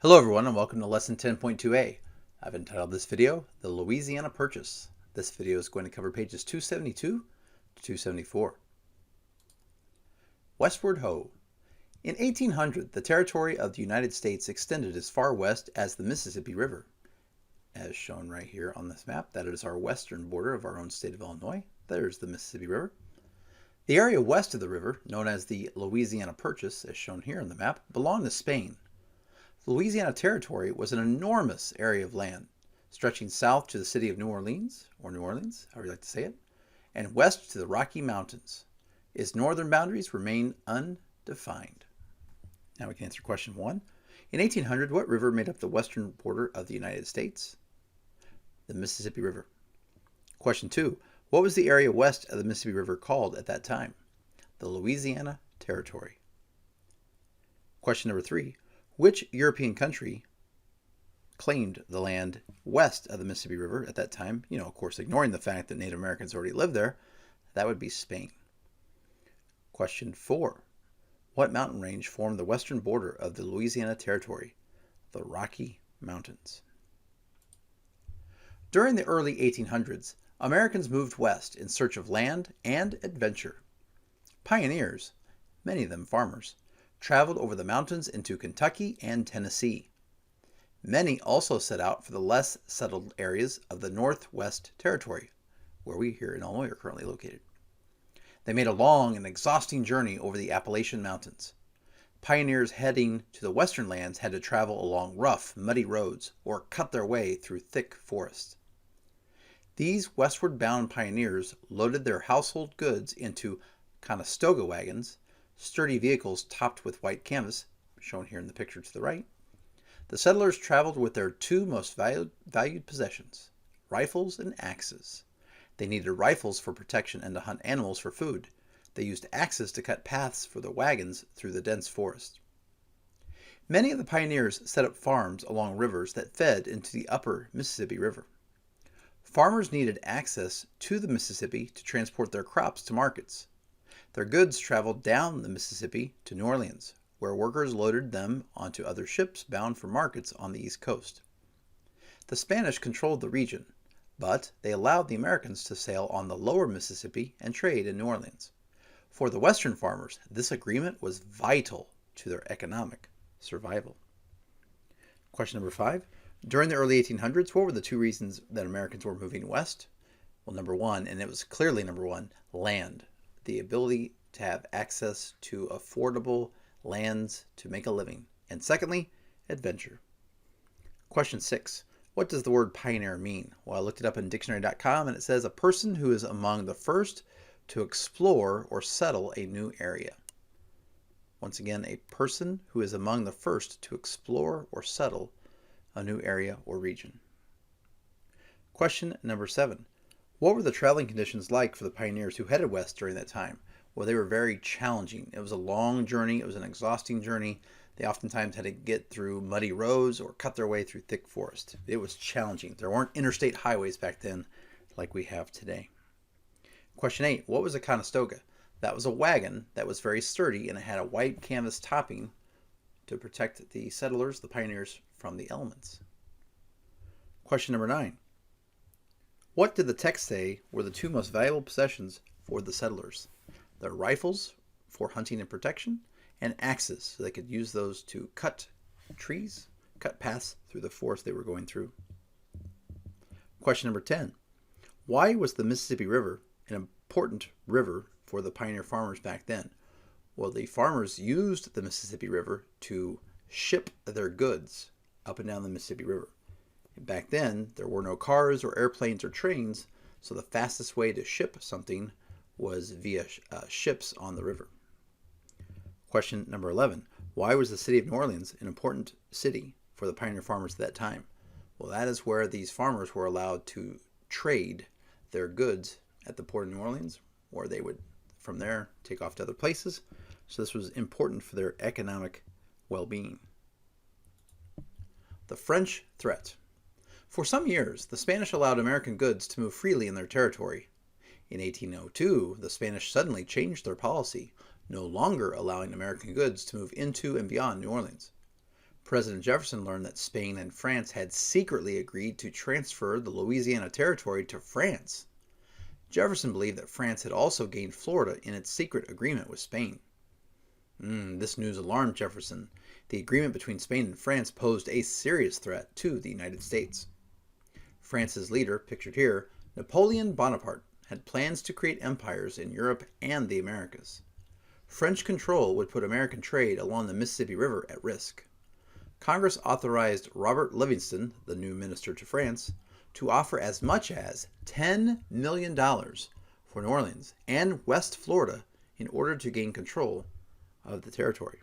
Hello everyone and welcome to Lesson 10.2A. I've entitled this video, The Louisiana Purchase. This video is going to cover pages 272 to 274. Westward Ho! In 1800, the territory of the United States extended as far west as the Mississippi River. As shown right here on this map, that is our western border of our own state of Illinois. There's the Mississippi River. The area west of the river, known as the Louisiana Purchase, as shown here on the map, belonged to Spain. The Louisiana Territory was an enormous area of land, stretching south to the city of New Orleans, or New Orleans, however you like to say it, and west to the Rocky Mountains. Its northern boundaries remain undefined. Now we can answer question 1. In 1800, what river made up the western border of the United States? The Mississippi River. Question 2. What was the area west of the Mississippi River called at that time? The Louisiana Territory. Question number 3. Which European country claimed the land west of the Mississippi River at that time? Of course, ignoring the fact that Native Americans already lived there. That would be Spain. Question 4. What mountain range formed the western border of the Louisiana Territory? The Rocky Mountains. During the early 1800s, Americans moved west in search of land and adventure. Pioneers, many of them farmers, traveled over the mountains into Kentucky and Tennessee. Many also set out for the less settled areas of the Northwest Territory, where we here in Illinois are currently located. They made a long and exhausting journey over the Appalachian Mountains. Pioneers heading to the western lands had to travel along rough, muddy roads or cut their way through thick forests. These westward-bound pioneers loaded their household goods into Conestoga wagons, sturdy vehicles topped with white canvas, shown here in the picture to the right. The settlers traveled with their two most valued possessions, rifles and axes. They needed rifles for protection and to hunt animals for food. They used axes to cut paths for the wagons through the dense forest. Many of the pioneers set up farms along rivers that fed into the upper Mississippi River. Farmers needed access to the Mississippi to transport their crops to markets. Their goods traveled down the Mississippi to New Orleans, where workers loaded them onto other ships bound for markets on the East Coast. The Spanish controlled the region, but they allowed the Americans to sail on the lower Mississippi and trade in New Orleans. For the Western farmers, this agreement was vital to their economic survival. Question number 5. During the early 1800s, what were the two reasons that Americans were moving west? Well, number 1, and it was clearly number 1, land. The ability to have access to affordable lands to make a living. And secondly, adventure. Question 6. What does the word pioneer mean? Well, I looked it up in dictionary.com and it says a person who is among the first to explore or settle a new area. Once again, a person who is among the first to explore or settle a new area or region. Question number 7. What were the traveling conditions like for the pioneers who headed west during that time? Well, they were very challenging. It was a long journey. It was an exhausting journey. They oftentimes had to get through muddy roads or cut their way through thick forest. It was challenging. There weren't interstate highways back then like we have today. Question 8. What was a Conestoga? That was a wagon that was very sturdy and it had a white canvas topping to protect the settlers, the pioneers, from the elements. Question number 9. What did the text say were the two most valuable possessions for the settlers? Their rifles for hunting and protection, and axes, so they could use those to cut trees, cut paths through the forest they were going through. Question number 10. Why was the Mississippi River an important river for the pioneer farmers back then? Well, the farmers used the Mississippi River to ship their goods up and down the Mississippi River. Back then, there were no cars or airplanes or trains, so the fastest way to ship something was via ships on the river. Question number 11. Why was the city of New Orleans an important city for the pioneer farmers at that time? Well, that is where these farmers were allowed to trade their goods at the port of New Orleans, or they would, from there, take off to other places. So this was important for their economic well-being. The French threat. For some years, the Spanish allowed American goods to move freely in their territory. In 1802, the Spanish suddenly changed their policy, no longer allowing American goods to move into and beyond New Orleans. President Jefferson learned that Spain and France had secretly agreed to transfer the Louisiana Territory to France. Jefferson believed that France had also gained Florida in its secret agreement with Spain. This news alarmed Jefferson. The agreement between Spain and France posed a serious threat to the United States. France's leader, pictured here, Napoleon Bonaparte, had plans to create empires in Europe and the Americas. French control would put American trade along the Mississippi River at risk. Congress authorized Robert Livingston, the new minister to France, to offer as much as $10 million for New Orleans and West Florida in order to gain control of the territory.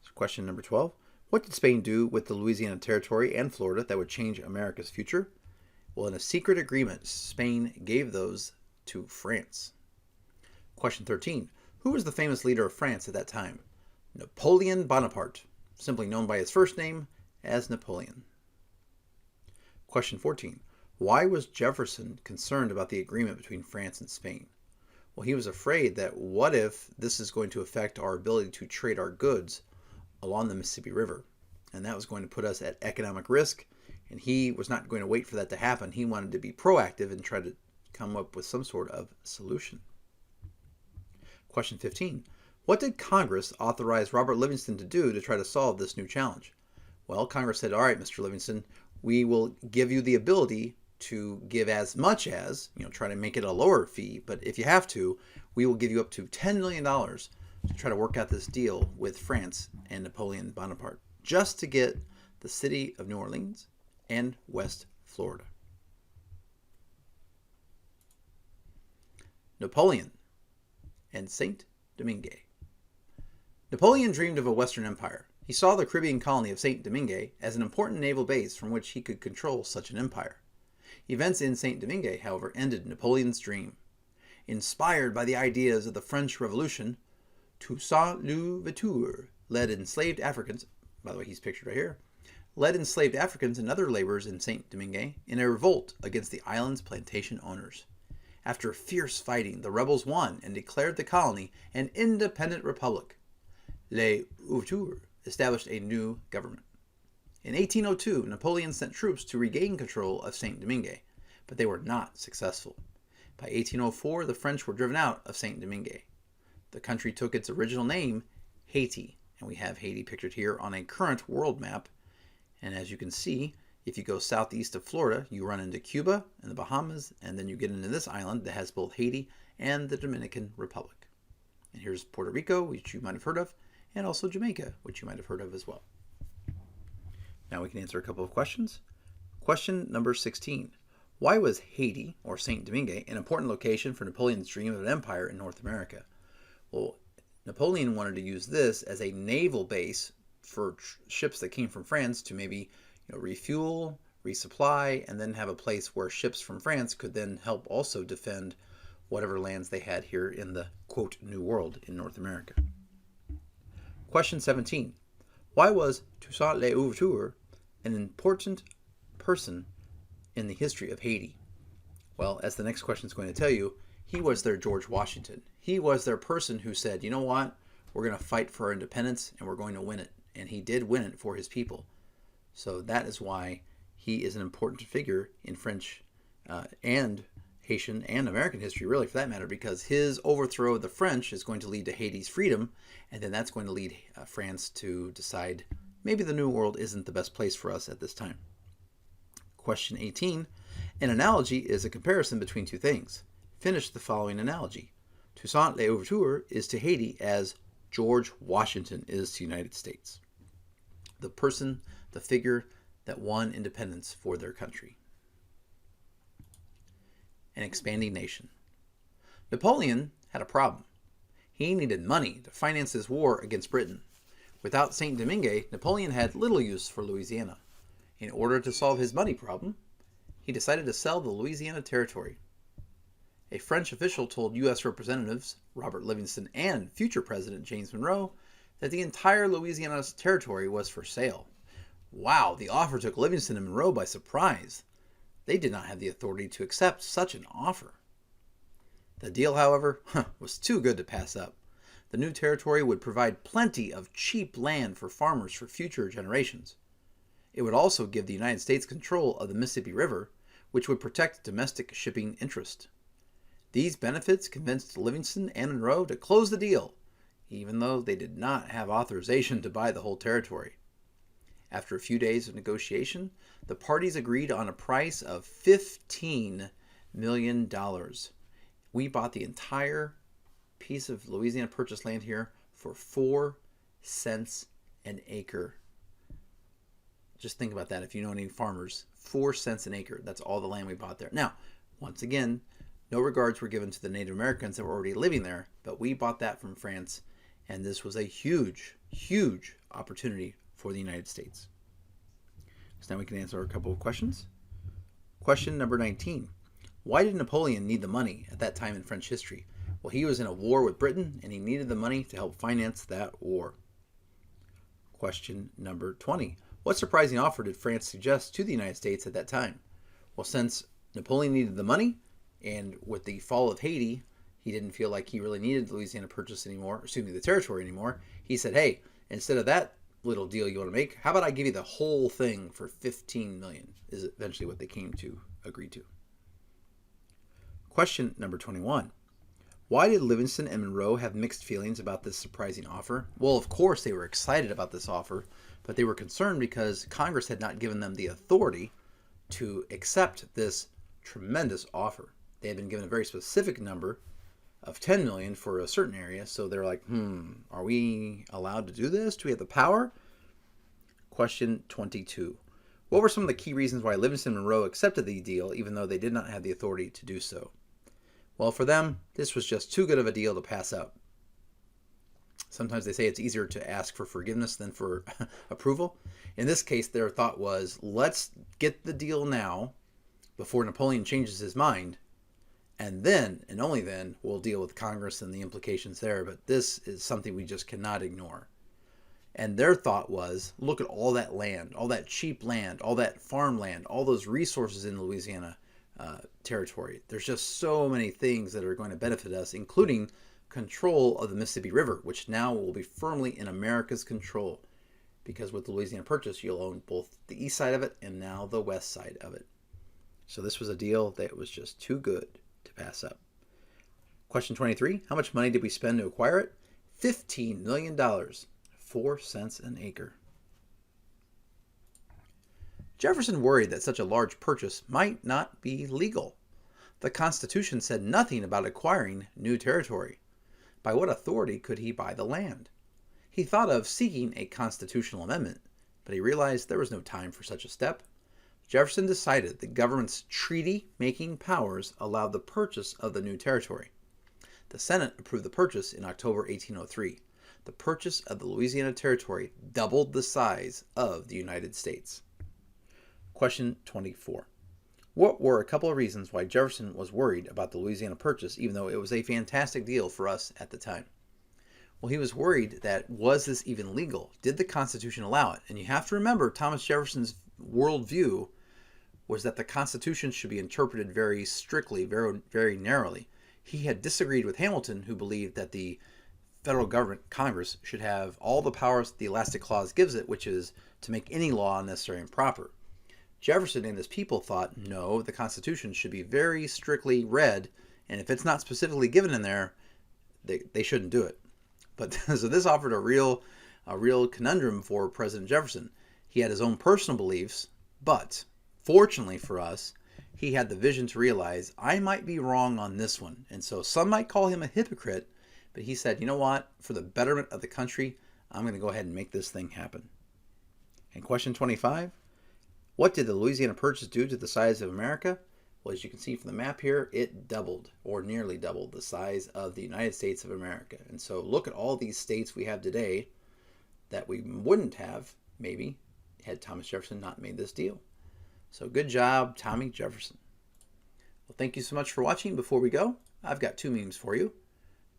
So question number 12. What did Spain do with the Louisiana Territory and Florida that would change America's future? Well, in a secret agreement, Spain gave those to France. Question 13. Who was the famous leader of France at that time? Napoleon Bonaparte, simply known by his first name as Napoleon. Question 14. Why was Jefferson concerned about the agreement between France and Spain? Well, he was afraid that what if this is going to affect our ability to trade our goods along the Mississippi River? And that was going to put us at economic risk, and he was not going to wait for that to happen. He wanted to be proactive and try to come up with some sort of solution. Question 15. What did Congress authorize Robert Livingston to do to try to solve this new challenge? Well, Congress said, all right, Mr. Livingston, we will give you the ability to give as much as, try to make it a lower fee, but if you have to, we will give you up to $10 million to try to work out this deal with France and Napoleon Bonaparte, just to get the city of New Orleans and West Florida. Napoleon and Saint Domingue. Napoleon dreamed of a Western empire. He saw the Caribbean colony of Saint Domingue as an important naval base from which he could control such an empire. Events in Saint Domingue, however, ended Napoleon's dream. Inspired by the ideas of the French Revolution, Toussaint Louverture led enslaved Africans, by the way, he's pictured right here, led enslaved Africans and other laborers in Saint Domingue in a revolt against the island's plantation owners. After fierce fighting, the rebels won and declared the colony an independent republic. Les Ouvertures established a new government. In 1802, Napoleon sent troops to regain control of Saint Domingue, but they were not successful. By 1804, the French were driven out of Saint Domingue. The country took its original name, Haiti, and we have Haiti pictured here on a current world map. And as you can see, if you go southeast of Florida, you run into Cuba and the Bahamas, and then you get into this island that has both Haiti and the Dominican Republic. And here's Puerto Rico, which you might have heard of, and also Jamaica, which you might have heard of as well. Now we can answer a couple of questions. Question number 16. Why was Haiti, or Saint Domingue, an important location for Napoleon's dream of an empire in North America? Well, Napoleon wanted to use this as a naval base for ships that came from France to maybe refuel, resupply, and then have a place where ships from France could then help also defend whatever lands they had here in the, quote, New World in North America. Question 17. Why was Toussaint Louverture an important person in the history of Haiti? Well, as the next question is going to tell you, he was their George Washington. He was their person who said, you know what, we're going to fight for our independence and we're going to win it. And he did win it for his people. So that is why he is an important figure in French and Haitian and American history, really, for that matter, because his overthrow of the French is going to lead to Haiti's freedom, and then that's going to lead France to decide maybe the New World isn't the best place for us at this time. Question 18. An analogy is a comparison between two things. Finish the following analogy. Toussaint Louverture is to Haiti as George Washington is to the United States. The person, the figure that won independence for their country. An expanding nation. Napoleon had a problem. He needed money to finance his war against Britain. Without Saint Domingue, Napoleon had little use for Louisiana. In order to solve his money problem, he decided to sell the Louisiana Territory. A French official told U.S. Representatives Robert Livingston and future President James Monroe that the entire Louisiana Territory was for sale. Wow, the offer took Livingston and Monroe by surprise. They did not have the authority to accept such an offer. The deal, however, was too good to pass up. The new territory would provide plenty of cheap land for farmers for future generations. It would also give the United States control of the Mississippi River, which would protect domestic shipping interest. These benefits convinced Livingston and Monroe to close the deal, even though they did not have authorization to buy the whole territory. After a few days of negotiation, the parties agreed on a price of $15 million. We bought the entire piece of Louisiana Purchase land here for 4 cents an acre. Just think about that if you know any farmers. 4 cents an acre. That's all the land we bought there. Now, once again, no regards were given to the Native Americans that were already living there, but we bought that from France, and this was a huge, huge opportunity for the United States. So now we can answer a couple of questions. Question number 19. Why did Napoleon need the money at that time in French history? Well, he was in a war with Britain, and he needed the money to help finance that war. Question number 20. What surprising offer did France suggest to the United States at that time? Well, since Napoleon needed the money, and with the fall of Haiti, he didn't feel like he really needed the Louisiana Purchase anymore, the territory anymore. He said, hey, instead of that little deal you want to make, how about I give you the whole thing for $15 million, is eventually what they came to agree to. Question number 21. Why did Livingston and Monroe have mixed feelings about this surprising offer? Well, of course they were excited about this offer, but they were concerned because Congress had not given them the authority to accept this tremendous offer. They had been given a very specific number of $10 million for a certain area, so they're like, are we allowed to do this? Do we have the power? Question 22. What were some of the key reasons why Livingston and Monroe accepted the deal even though they did not have the authority to do so? Well, for them, this was just too good of a deal to pass up. Sometimes they say it's easier to ask for forgiveness than for approval. In this case, their thought was, let's get the deal now before Napoleon changes his mind, and then, and only then, we'll deal with Congress and the implications there. But this is something we just cannot ignore. And their thought was, look at all that land, all that cheap land, all that farmland, all those resources in Louisiana territory. There's just so many things that are going to benefit us, including control of the Mississippi River, which now will be firmly in America's control. Because with the Louisiana Purchase, you'll own both the east side of it and now the west side of it. So this was a deal that was just too good to pass up. Question 23. How much money did we spend to acquire it? $15 million. 4 cents an acre. Jefferson worried that such a large purchase might not be legal. The Constitution said nothing about acquiring new territory. By what authority could he buy the land? He thought of seeking a constitutional amendment, but he realized there was no time for such a step. Jefferson decided the government's treaty-making powers allowed the purchase of the new territory. The Senate approved the purchase in October 1803. The purchase of the Louisiana Territory doubled the size of the United States. Question 24. What were a couple of reasons why Jefferson was worried about the Louisiana Purchase, even though it was a fantastic deal for us at the time? Well, he was worried that, was this even legal? Did the Constitution allow it? And you have to remember, Thomas Jefferson's worldview was that the Constitution should be interpreted very strictly, very, very narrowly. He had disagreed with Hamilton, who believed that the federal government, Congress, should have all the powers the Elastic Clause gives it, which is to make any law necessary and proper. Jefferson and his people thought, no, the Constitution should be very strictly read, and if it's not specifically given in there, they shouldn't do it. But so this offered a real conundrum for President Jefferson. He had his own personal beliefs, but fortunately for us, he had the vision to realize, I might be wrong on this one. And so some might call him a hypocrite, but he said, you know what, for the betterment of the country, I'm going to go ahead and make this thing happen. And question 25, what did the Louisiana Purchase do to the size of America? Well, as you can see from the map here, it doubled, or nearly doubled, the size of the United States of America. And so look at all these states we have today that we wouldn't have, maybe, had Thomas Jefferson not made this deal. So good job, Tommy Jefferson. Well, thank you so much for watching. Before we go, I've got 2 memes for you.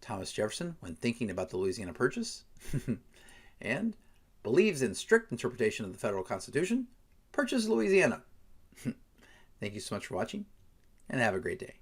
Thomas Jefferson, when thinking about the Louisiana Purchase, and believes in strict interpretation of the federal Constitution, purchase Louisiana. Thank you so much for watching, and have a great day.